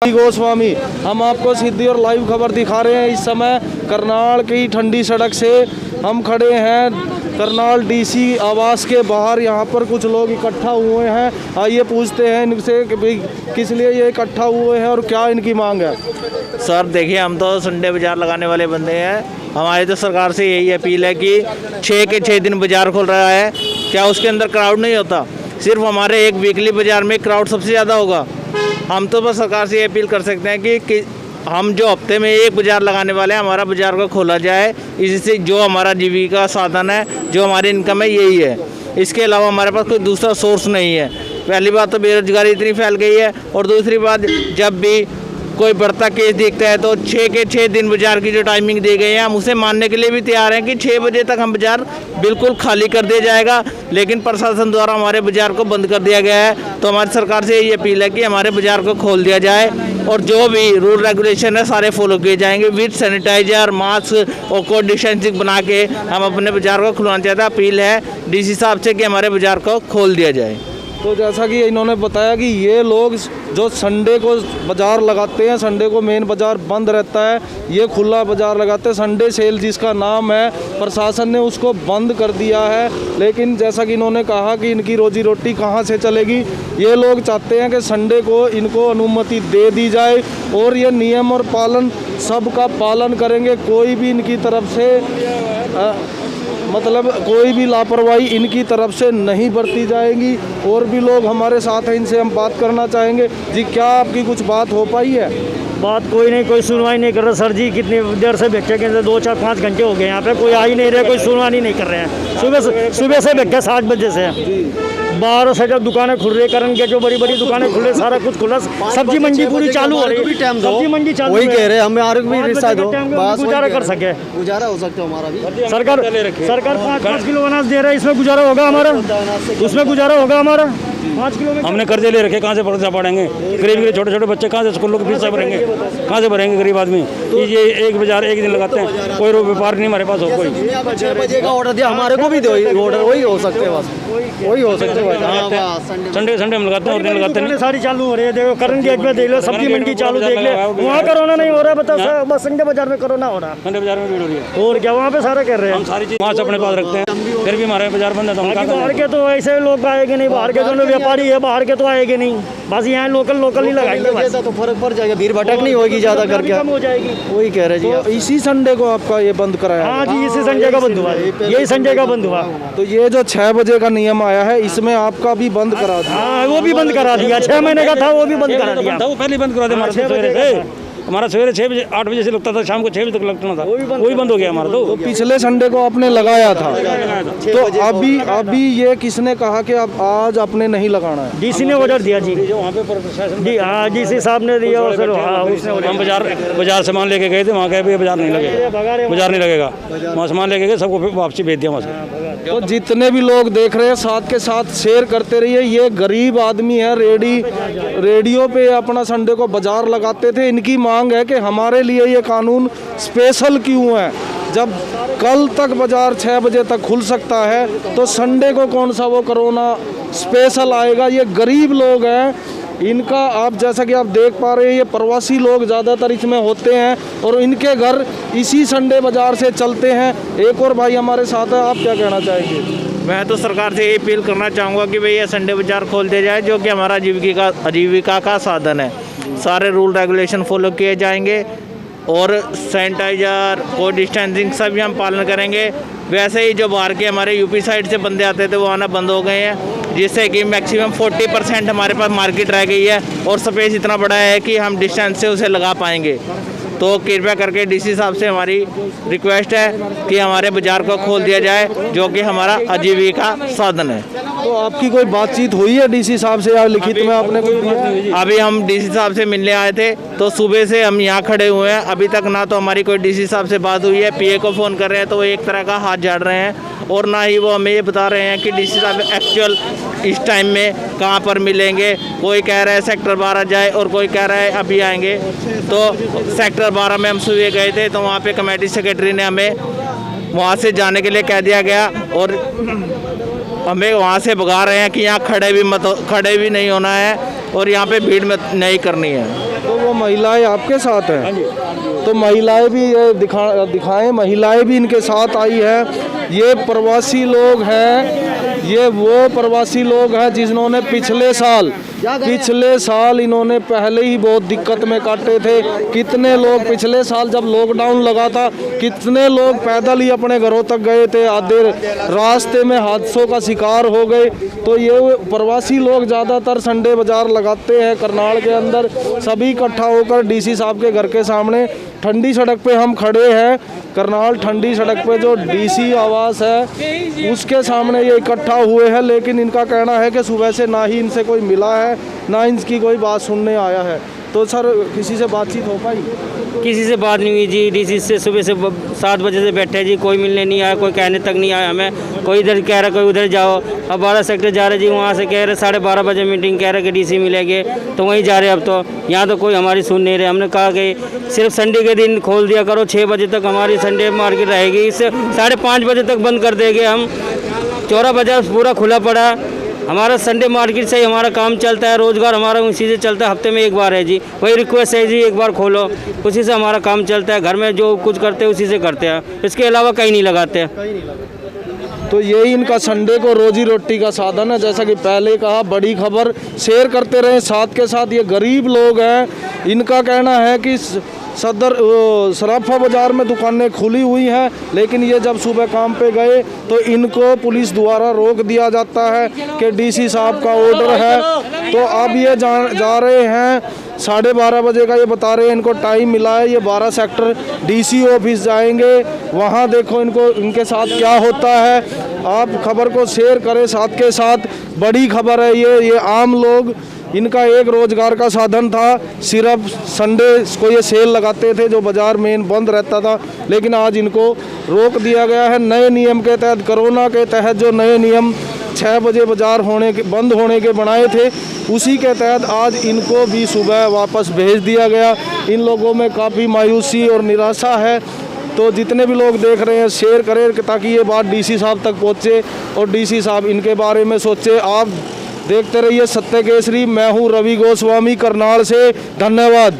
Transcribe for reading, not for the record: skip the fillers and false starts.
गोस्वामी, हम आपको सीधी और लाइव खबर दिखा रहे हैं। इस समय करनाल की ठंडी सड़क से हम खड़े हैं करनाल डीसी आवास के बाहर। यहाँ पर कुछ लोग इकट्ठा हुए हैं। आइए पूछते हैं इनसे कि भाई किस लिए ये इकट्ठा हुए हैं और क्या इनकी मांग है। सर देखिए, हम तो संडे बाजार लगाने वाले बंदे हैं। हमारी तो सरकार से यही अपील है कि 6 के 6 दिन बाजार खुल रहा है, क्या उसके अंदर क्राउड नहीं होता? सिर्फ हमारे एक वीकली बाजार में क्राउड सबसे ज़्यादा होगा। हम तो बस सरकार से ये अपील कर सकते हैं कि हम जो हफ्ते में एक बाजार लगाने वाले हैं, हमारा बाजार को खोला जाए। इससे जो हमारा जीविका साधन है, जो हमारी इनकम है, यही है। इसके अलावा हमारे पास कोई दूसरा सोर्स नहीं है। पहली बात तो बेरोजगारी इतनी फैल गई है, और दूसरी बात जब भी कोई बढ़ता केस दिखता है तो 6 के 6 दिन बाजार की जो टाइमिंग दी गई है, हम उसे मानने के लिए भी तैयार हैं कि 6 बजे तक हम बाजार बिल्कुल खाली कर दिया जाएगा। लेकिन प्रशासन द्वारा हमारे बाजार को बंद कर दिया गया है। तो हमारी सरकार से यही अपील है कि हमारे बाजार को खोल दिया जाए, और जो भी रूल रेगुलेशन है सारे फॉलो किए जाएंगे विद सैनिटाइजर, मास्क और कोई डिस्टेंसिंग बना के हम अपने बाजार को खुलवाना चाहते हैं। अपील है डीसी साहब से कि हमारे बाजार को खोल दिया जाए। तो जैसा कि इन्होंने बताया कि ये लोग जो संडे को बाज़ार लगाते हैं, संडे को मेन बाज़ार बंद रहता है, ये खुला बाज़ार लगाते हैं। संडे सेल जिसका नाम है, प्रशासन ने उसको बंद कर दिया है। लेकिन जैसा कि इन्होंने कहा कि इनकी रोजी रोटी कहाँ से चलेगी, ये लोग चाहते हैं कि संडे को इनको अनुमति दे दी जाए और ये नियम और पालन सबका पालन करेंगे। कोई भी इनकी तरफ से मतलब कोई भी लापरवाही इनकी तरफ से नहीं बरती जाएगी। और भी लोग हमारे साथ हैं, इनसे हम बात करना चाहेंगे। जी, क्या आपकी कुछ बात हो पाई है? बात कोई नहीं, कोई सुनवाई नहीं कर रहा सर जी। कितनी देर से बैठे के अंदर 2, 4, 5 घंटे हो गए, यहाँ पे कोई आ ही नहीं रहा, कोई सुनवाई नहीं कर रहे हैं। सुबह से बैठे 7 बजे से। बाहर से जब दुकानें खुल रही करन के, जो बड़ी बड़ी दुकानें खुल रही, सारा कुछ खुला, सब्जी मंडी पूरी चालू हो रही है। सब्जी मंडी चालू, वही कह रहे हैं हमें और भी रिश्ता दो, गुजारा कर सके, गुजारा हो सकता है हमारा भी। सरकार 5 किलो अनाज दे रहा है, इसमें गुजारा होगा हमारा? उसमें गुजारा होगा हमारा? 5 किलो में हमने कर्जे ले रखे, कहाँ से पैसा पड़ेंगे? गरीब छोटे छोटे बच्चे कहाँ से स्कूलों की फीस भरेंगे? कहाँ से भरेंगे गरीब आदमी? ये एक बाजार एक दिन लगाते हैं, कोई व्यापार नहीं हमारे पास हो। कोई 6 बजे का ऑर्डर दिया, हमारे को भी दो ऑर्डर, वही हो सकते हैं, बस वही हो सकते हैं। संडे हम लगाते हैं और दिन लगाते हैं। सारी चालू हो रही है, देखो करन गेट पे देख लो, सब्जी मंडी चालू देख ले, वहाँ कोरोना नहीं हो रहा, बताओ। बस संडे बाजार में कोरोना हो रहा, संडे बाजार में भीड़ हो रही है। और क्या वहाँ पे सारा कर रहे हैं, हम सारी चीज वहाँ से अपने पास रखते हैं, फिर भी हमारे बाजार बंद है। बाहर के तो ऐसे लोग आएंगे नहीं, बाहर के जो व्यापारी है बाहर के तो आएंगे नहीं, बस यहाँ लोकल नहीं लगाएंगे तो फर्क पड़ जाएगा, भीड़ भटक नहीं होगी ज्यादा करके, कम हो जाएगी। वही कह रहे जी। इसी संडे को आपका ये बंद कराया? हाँ जी, इसी संडे का बंद हुआ, यही संडे का बंद हुआ। तो ये जो 6 बजे का नियम आया है, इसमें आपका भी बंद करा दिया? हाँ, वो भी बंद करा दिया। 6 महीने का था, वो भी बंद करा दिया। वो पहले बंद करा दिया। हमारा सवेरे 6 बजे 8 बजे से लगता था, शाम को 6 बजे तक लगता था, वही बंद हो गया हमारा। तो पिछले संडे को आपने लगाया था, तो अभी ये किसने कहा कि अब आज आपने नहीं लगाना है? डीसी ने ऑर्डर दिया जी, वहाँ पे प्रशासन जी, हाँ डीसी साहब ने दिया। हम बाजार सामान लेके गए थे, वहाँ कहे बाजार नहीं लगेगा, बाजार नहीं लगेगा। वहाँ सामान लेके गए, सबको वापसी भेज दिया वहाँ से। तो जितने भी लोग देख रहे हैं, साथ के साथ शेयर करते रहिए। ये गरीब आदमी है, रेडियो पे अपना संडे को बाजार लगाते थे। इनकी मांग है कि हमारे लिए ये कानून स्पेशल क्यों है? जब कल तक बाजार 6 बजे तक खुल सकता है, तो संडे को कौन सा वो कोरोना स्पेशल आएगा? ये गरीब लोग हैं, इनका आप जैसा कि आप देख पा रहे हैं, ये प्रवासी लोग ज़्यादातर इसमें होते हैं और इनके घर इसी संडे बाजार से चलते हैं। एक और भाई हमारे साथ है, आप क्या कहना चाहेंगे? मैं तो सरकार से यही अपील करना चाहूँगा कि भैया संडे बाजार खोल दिया जाए, जो कि हमारा आजीविका का साधन है। सारे रूल रेगुलेशन फॉलो किए जाएंगे और सैनिटाइजर, कोई डिस्टेंसिंग सभी हम पालन करेंगे। वैसे ही जो बाहर के हमारे यूपी साइड से बंदे आते थे, वो आना बंद हो गए हैं, जिससे कि मैक्सिमम 40% हमारे पास मार्केट रह गई है, और स्पेस इतना बड़ा है कि हम डिस्टेंस से उसे लगा पाएंगे। तो कृपया करके डीसी साहब से हमारी रिक्वेस्ट है कि हमारे बाजार को खोल दिया जाए, जो कि हमारा आजीविका साधन है। तो आपकी कोई बातचीत हुई है डीसी साहब से या लिखित में आपने कुछ दिया? अभी हम डीसी साहब से मिलने आए थे, तो सुबह से हम यहाँ खड़े हुए हैं। अभी तक ना तो हमारी कोई डीसी साहब से बात हुई है। पीए को फ़ोन कर रहे हैं तो वो एक तरह का हाथ झाड़ रहे हैं, और ना ही वो हमें ये बता रहे हैं कि डीसी साहब एक्चुअल इस टाइम में कहाँ पर मिलेंगे। कोई कह रहा है सेक्टर 12 जाए और कोई कह रहा है अभी आएंगे। तो सेक्टर 12 में हम सुबह गए थे, तो वहाँ पे कमेटी सेक्रेटरी ने हमें वहाँ से जाने के लिए कह दिया गया, और हमें वहाँ से भगा रहे हैं कि यहाँ खड़े भी नहीं होना है और यहाँ पे भीड़ में नहीं करनी है। तो वो महिलाएं आपके साथ हैं, तो महिलाएं भी ये दिखाएं, महिलाएं भी इनके साथ आई है। ये प्रवासी लोग हैं, ये वो प्रवासी लोग हैं जिन्होंने पिछले साल इन्होंने पहले ही बहुत दिक्कत में काटे थे। कितने लोग पिछले साल जब लॉकडाउन लगा था, कितने लोग पैदल ही अपने घरों तक गए थे, आधे रास्ते में हादसों का शिकार हो गए। तो ये प्रवासी लोग ज़्यादातर संडे बाज़ार लगाते हैं करनाल के अंदर। सभी इकट्ठा होकर डीसी साहब के घर के सामने ठंडी सड़क पे हम खड़े हैं। करनाल ठंडी सड़क पे जो डीसी आवास है उसके सामने ये इकट्ठा हुए हैं। लेकिन इनका कहना है कि सुबह से ना ही इनसे कोई मिला है, ना इनकी कोई बात सुनने आया है। तो सर किसी से बातचीत हो पाई? किसी से बात नहीं हुई जी। डीसी से सुबह से 7 बजे से बैठे जी, कोई मिलने नहीं आया, कोई कहने तक नहीं आया हमें। कोई इधर कह रहा, कोई उधर जाओ। अब 12 सेक्टर जा रहे जी, वहाँ से कह रहे 12:30 बजे मीटिंग, कह रहे कि डीसी मिलेंगे, तो वहीं जा रहे। अब तो यहाँ तो कोई हमारी सुन नहीं रहे। हमने कहा कि सिर्फ संडे के दिन खोल दिया करो, 6 बजे तक हमारी संडे मार्केट रहेगी, इससे 5:30 बजे तक बंद कर देंगे हम। चौरा बाजार पूरा खुला पड़ा। हमारा संडे मार्केट से ही हमारा काम चलता है, रोज़गार हमारा उसी से चलता है। हफ्ते में एक बार है जी, वही रिक्वेस्ट है जी, एक बार खोलो, उसी से हमारा काम चलता है। घर में जो कुछ करते हैं उसी से करते हैं, इसके अलावा कहीं नहीं लगाते हैं। तो यही इनका संडे को रोजी रोटी का साधन है। जैसा कि पहले कहा, बड़ी खबर शेयर करते रहे। साथ के साथ ये गरीब लोग हैं, इनका कहना है कि सदर सराफा बाज़ार में दुकानें खुली हुई हैं, लेकिन ये जब सुबह काम पे गए तो इनको पुलिस द्वारा रोक दिया जाता है कि डीसी साहब का ऑर्डर है। तो अब ये जा रहे हैं 12:30 बजे का, ये बता रहे हैं इनको टाइम मिला है। ये 12 सेक्टर डीसी ऑफिस जाएंगे, वहाँ देखो इनके साथ क्या होता है। आप खबर को शेयर करें। साथ के साथ बड़ी खबर है ये आम लोग, इनका एक रोज़गार का साधन था, सिर्फ संडे को ये सेल लगाते थे जो बाज़ार मेन बंद रहता था, लेकिन आज इनको रोक दिया गया है नए नियम के तहत। कोरोना के तहत जो नए नियम 6 बजे बाज़ार बंद होने के बनाए थे, उसी के तहत आज इनको भी सुबह वापस भेज दिया गया। इन लोगों में काफ़ी मायूसी और निराशा है। तो जितने भी लोग देख रहे हैं शेयर करें ताकि ये बात डीसी साहब तक पहुँचे और डीसी साहब इनके बारे में सोचे। आप देखते रहिए सत्य केसरी। मैं हूँ रवि गोस्वामी करनाल से। धन्यवाद।